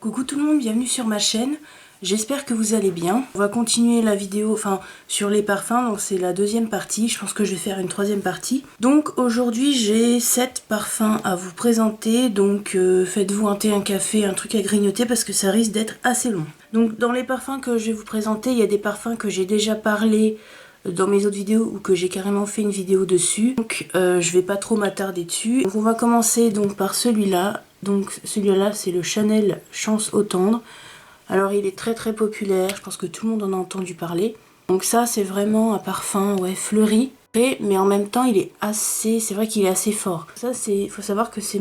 Coucou tout le monde, bienvenue sur ma chaîne. J'espère que vous allez bien. On va continuer la vidéo sur les parfums, donc c'est la deuxième partie. Je pense que je vais faire une troisième partie. Donc aujourd'hui j'ai 7 parfums à vous présenter. Donc faites-vous un thé, un café, un truc à grignoter parce que ça risque d'être assez long. Donc dans les parfums que je vais vous présenter, il y a des parfums que j'ai déjà parlé dans mes autres vidéos ou que j'ai carrément fait une vidéo dessus. Donc je vais pas trop m'attarder dessus. Donc on va commencer donc par celui-là. Donc celui-là c'est le Chanel Chance Eau Tendre. Alors il est très très populaire, je pense que tout le monde en a entendu parler. Donc ça c'est vraiment un parfum fleuri, mais en même temps il est assez, c'est vrai qu'il est assez fort. Ça il faut savoir que c'est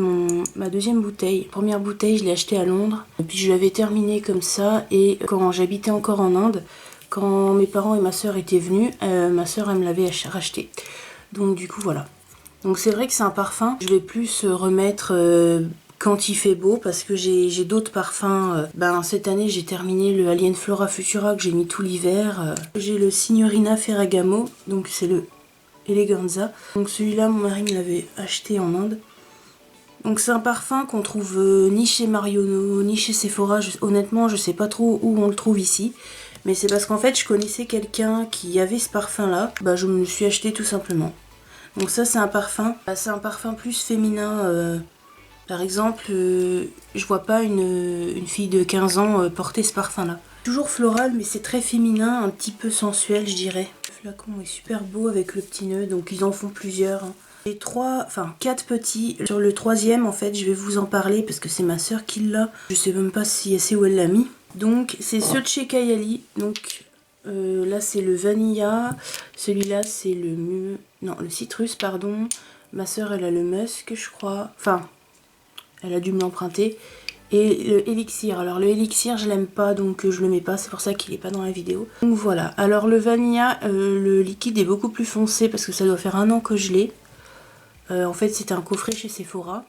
ma deuxième bouteille. Première bouteille je l'ai achetée à Londres, et puis je l'avais terminée comme ça, et quand j'habitais encore en Inde, quand mes parents et ma soeur étaient venus, ma soeur elle me l'avait racheté. Donc du coup voilà. Donc c'est vrai que c'est un parfum, je vais plus remettre quand il fait beau, parce que j'ai d'autres parfums. Cette année j'ai terminé le Alien Flora Futura que j'ai mis tout l'hiver. J'ai le Signorina Ferragamo, donc c'est le Eleganza. Donc celui-là mon mari me l'avait acheté en Inde. Donc c'est un parfum qu'on trouve ni chez Marionneau, ni chez Sephora. Honnêtement je sais pas trop où on le trouve ici. Mais c'est parce qu'en fait je connaissais quelqu'un qui avait ce parfum là. Je me le suis acheté tout simplement. Donc ça c'est un parfum plus féminin. Par exemple, je vois pas une fille de 15 ans porter ce parfum là. Toujours floral mais c'est très féminin, un petit peu sensuel je dirais. Le flacon est super beau avec le petit nœud, donc ils en font plusieurs. J'ai 4 petits. Sur le troisième en fait je vais vous en parler parce que c'est ma soeur qui l'a. Je sais même pas si elle sait où elle l'a mis. Donc c'est ceux de chez Kayali. Donc là c'est le Vanilla. Celui-là c'est le citrus pardon. Ma soeur elle a le musk je crois. Elle a dû me l'emprunter. Et le élixir. Alors le élixir je l'aime pas donc je le mets pas. C'est pour ça qu'il est pas dans la vidéo. Donc voilà. Alors le vanilla, le liquide est beaucoup plus foncé parce que ça doit faire 1 an que je l'ai. En fait c'était un coffret chez Sephora.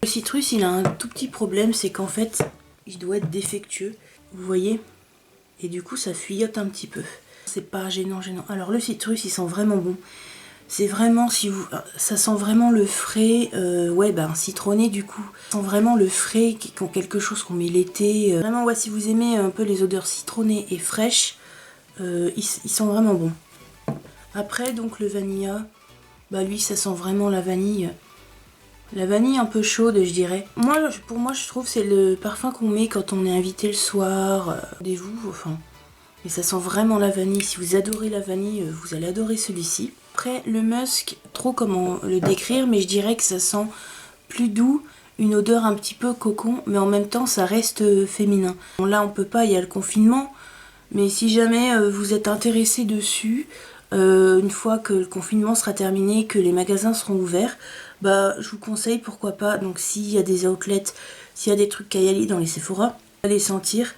Le citrus il a un tout petit problème. C'est qu'en fait il doit être défectueux. Vous voyez. Et du coup ça fuyote un petit peu. C'est pas gênant. Alors le citrus il sent vraiment bon. C'est vraiment, ça sent vraiment le frais, citronné du coup. Ça sent vraiment le frais, qui ont quelque chose qu'on met l'été. Vraiment, si vous aimez un peu les odeurs citronnées et fraîches, ils sont vraiment bons. Après, donc le vanilla, lui, ça sent vraiment la vanille. La vanille un peu chaude, je dirais. Pour moi, je trouve que c'est le parfum qu'on met quand on est invité le soir, Mais ça sent vraiment la vanille. Si vous adorez la vanille, vous allez adorer celui-ci. Après, le musk, trop comment le décrire, mais je dirais que ça sent plus doux, une odeur un petit peu cocon, mais en même temps, ça reste féminin. Bon, là, on peut pas, il y a le confinement, mais si jamais vous êtes intéressé dessus, une fois que le confinement sera terminé, que les magasins seront ouverts, je vous conseille, pourquoi pas, donc s'il y a des outlets, s'il y a des trucs Kayali dans les Sephora, allez sentir.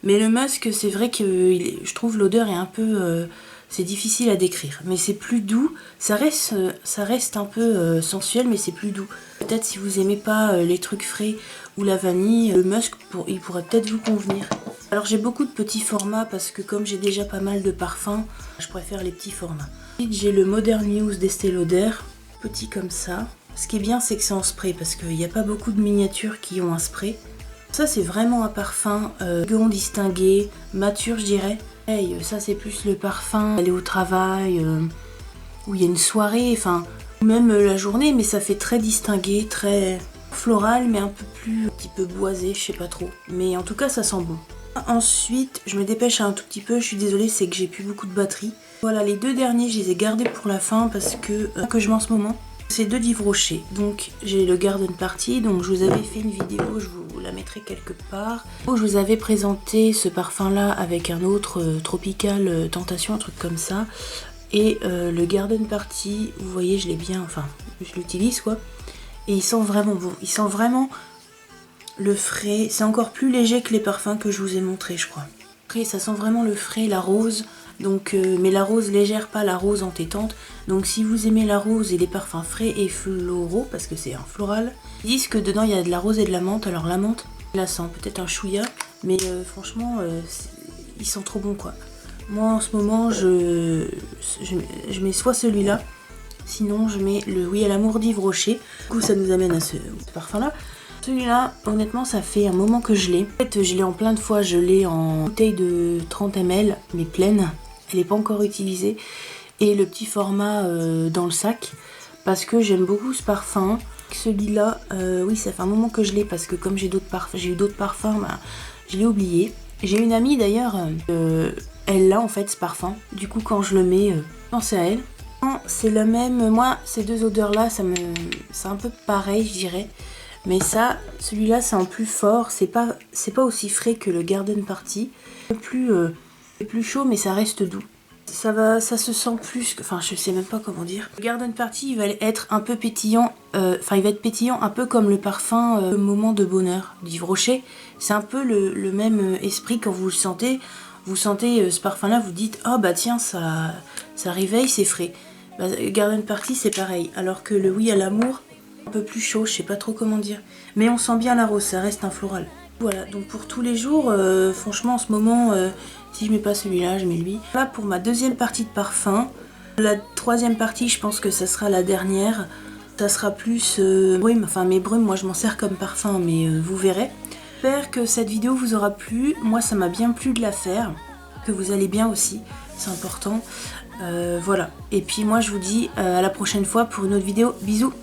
Mais le musk, c'est vrai que je trouve l'odeur est un peu... c'est difficile à décrire. Mais c'est plus doux. Ça reste un peu sensuel, mais c'est plus doux. Peut-être si vous aimez pas les trucs frais ou la vanille, le musk, il pourrait peut-être vous convenir. Alors j'ai beaucoup de petits formats parce que comme j'ai déjà pas mal de parfums, je préfère les petits formats. Ensuite j'ai le Modern Muse d'Estée Lauder. Petit comme ça. Ce qui est bien, c'est que c'est en spray parce qu'il n'y a pas beaucoup de miniatures qui ont un spray. Ça c'est vraiment un parfum distingué, mature je dirais. Hey, ça c'est plus le parfum, aller au travail, où il y a une soirée, même la journée, mais ça fait très distingué, très floral, mais un petit peu boisé, je sais pas trop. Mais en tout cas ça sent bon. Ensuite, je me dépêche un tout petit peu, je suis désolée, c'est que j'ai plus beaucoup de batterie. Voilà, les 2 derniers, je les ai gardés pour la fin parce que je mets en ce moment. C'est 2 d'Yves Rocher. Donc j'ai le Garden Party, donc je vous avais fait une vidéo, je vous la mettrai quelque part, où je vous avais présenté ce parfum là avec un autre Tropical Tentation, un truc comme ça. Et le Garden Party, vous voyez, je l'ai bien, je l'utilise quoi. Et il sent vraiment bon, il sent vraiment le frais, c'est encore plus léger que les parfums que je vous ai montrés je crois. Après ça sent vraiment le frais, la rose. Donc, mais la rose légère, pas la rose entêtante. Donc si vous aimez la rose et les parfums frais et floraux, parce que c'est un floral, ils disent que dedans il y a de la rose et de la menthe. Alors la menthe, je la sens peut-être un chouïa, mais franchement, ils sont trop bons quoi. Moi en ce moment, je mets soit celui-là, sinon je mait le Oui à l'amour d'Yves Rocher. Du coup ça nous amène à ce parfum là. Celui-là, honnêtement, ça fait un moment que je l'ai. En fait, je l'ai en plein de fois. Je l'ai en bouteille de 30 ml, mais pleine. Elle n'est pas encore utilisée. Et le petit format dans le sac. Parce que j'aime beaucoup ce parfum. Celui-là, oui, ça fait un moment que je l'ai. Parce que comme j'ai eu d'autres parfums, bah, je l'ai oublié. J'ai une amie d'ailleurs, elle a en fait ce parfum. Du coup, quand je le mets, pensez à elle. C'est le même. Moi, ces deux odeurs-là, c'est un peu pareil, je dirais. Mais ça, celui-là, c'est en plus fort. C'est pas aussi frais que le Garden Party. C'est plus chaud, mais ça reste doux. Ça se sent plus que... Enfin, je sais même pas comment dire. Le Garden Party, il va être un peu pétillant. Enfin, il va être pétillant un peu comme le parfum Moment de Bonheur d'Yves Rocher. C'est un peu le même esprit quand vous le sentez. Vous sentez ce parfum-là, vous dites « Oh bah tiens, ça réveille, c'est frais ». Bah, Garden Party, c'est pareil. Alors que le Oui à l'amour... un peu plus chaud, je sais pas trop comment dire. Mais on sent bien la rose, ça reste un floral. Voilà, donc pour tous les jours, franchement en ce moment, si je mets pas celui-là, je mets lui. Là pour ma deuxième partie de parfum. La troisième partie, je pense que ça sera la dernière. Ça sera plus brume, enfin mes brumes, moi je m'en sers comme parfum, mais vous verrez. J'espère que cette vidéo vous aura plu. Moi ça m'a bien plu de la faire. Que vous allez bien aussi, c'est important. Voilà, et puis moi je vous dis à la prochaine fois pour une autre vidéo. Bisous!